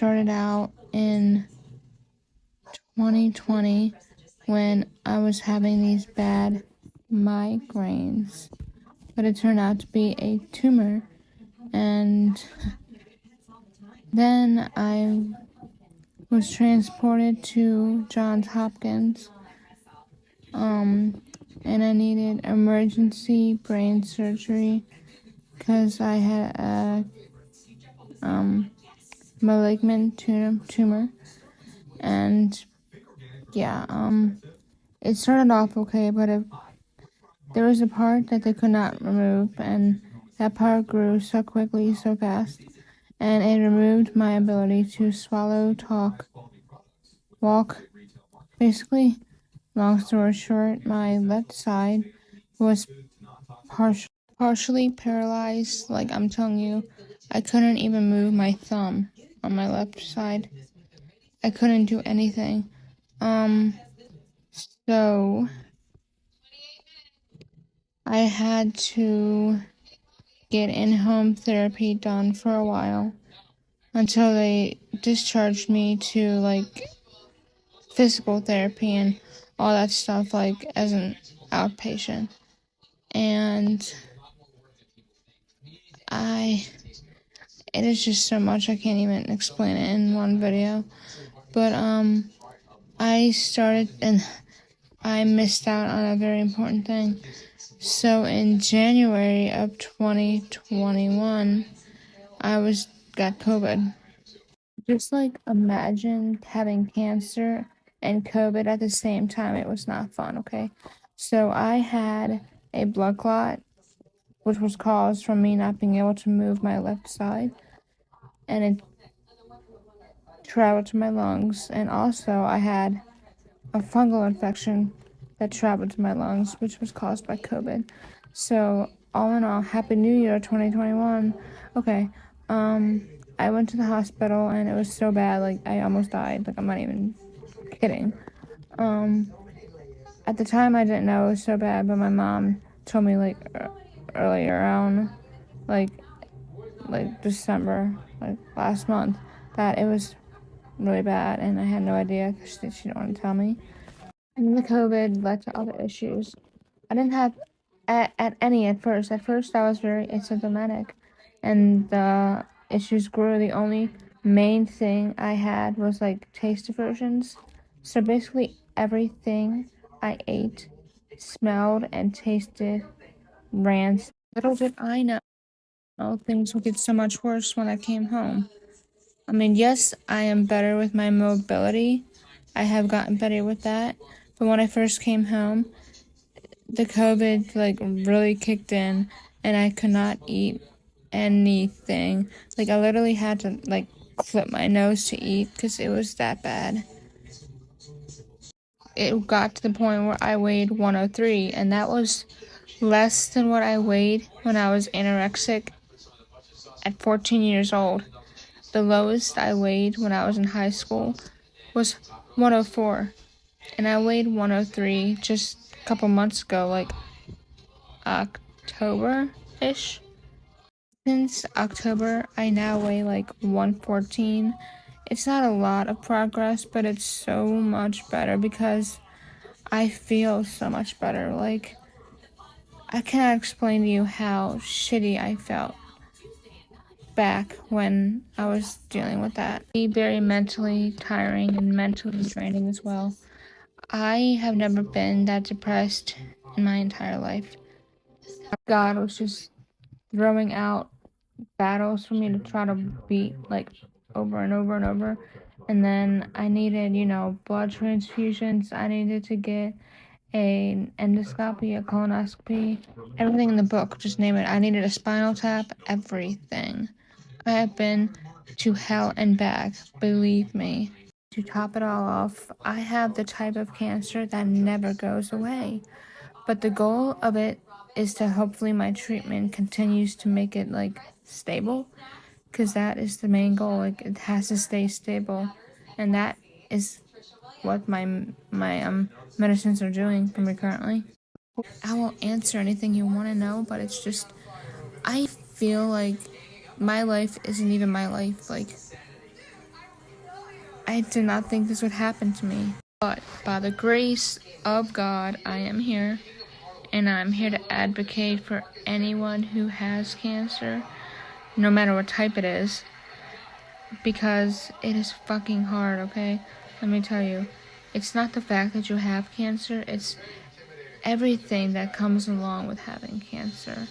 started out in 2020 when I was having these bad migraines, but it turned out to be a tumor. And then I was transported to Johns Hopkins, and I needed emergency brain surgery because I had a malignant tumor. And yeah, it started off okay, but there was a part that they could not remove, and that part grew so quickly, so fast, and it removed my ability to swallow, talk, walk. Basically, long story short, my left side was partially paralyzed. Like, I'm telling you, I couldn't even move my thumb on my left side. I couldn't do anything. So I had to get in-home therapy done for a while until they discharged me to like physical therapy and all that stuff, like as an outpatient. And it is just so much, I can't even explain it in one video. But I started and I missed out on a very important thing. So in January of 2021, I got COVID. Just like imagine having cancer and COVID at the same time. It was not fun, okay? So I had a blood clot, which was caused from me not being able to move my left side, and it traveled to my lungs. And also I had a fungal infection that traveled to my lungs, which was caused by COVID. So all in all, Happy New Year 2021. Okay, I went to the hospital and it was so bad, like I almost died. Like, I'm not even kidding. At the time I didn't know it was so bad, but my mom told me like earlier around like December, like last month, that it was really bad, and I had no idea because she didn't want to tell me. And the COVID led to other issues. I didn't have at any at first. At first, I was very asymptomatic, and the issues grew. The only main thing I had was like taste aversions. So basically, everything I ate, smelled, and tasted rancid. Little did I know, things would get so much worse when I came home. I mean, yes, I am better with my mobility. I have gotten better with that. But when I first came home, the COVID like really kicked in and I could not eat anything. Like, I literally had to like clip my nose to eat because it was that bad. It got to the point where I weighed 103, and that was less than what I weighed when I was anorexic at 14 years old. The lowest I weighed when I was in high school was 104, and I weighed 103 just a couple months ago, like October-ish. Since October, I now weigh like 114. It's not a lot of progress, but it's so much better because I feel so much better. Like, I cannot explain to you how shitty I felt back when I was dealing with that. Very mentally tiring and mentally draining as well. I have never been that depressed in my entire life. God was just throwing out battles for me to try to beat, like, over and over and over. And then I needed, blood transfusions. I needed to get an endoscopy, a colonoscopy, everything in the book, just name it. I needed a spinal tap, everything. I have been to hell and back, believe me. To top it all off, I have the type of cancer that never goes away. But the goal of it is to hopefully my treatment continues to make it like stable, because that is the main goal. Like, it has to stay stable, and that is what my medicines are doing for me currently. I won't answer anything you want to know, but it's just, I feel like my life isn't even my life. Like, I did not think this would happen to me. But by the grace of God, I am here. And I'm here to advocate for anyone who has cancer, no matter what type it is. Because it is fucking hard, okay? Let me tell you. It's not the fact that you have cancer, it's everything that comes along with having cancer.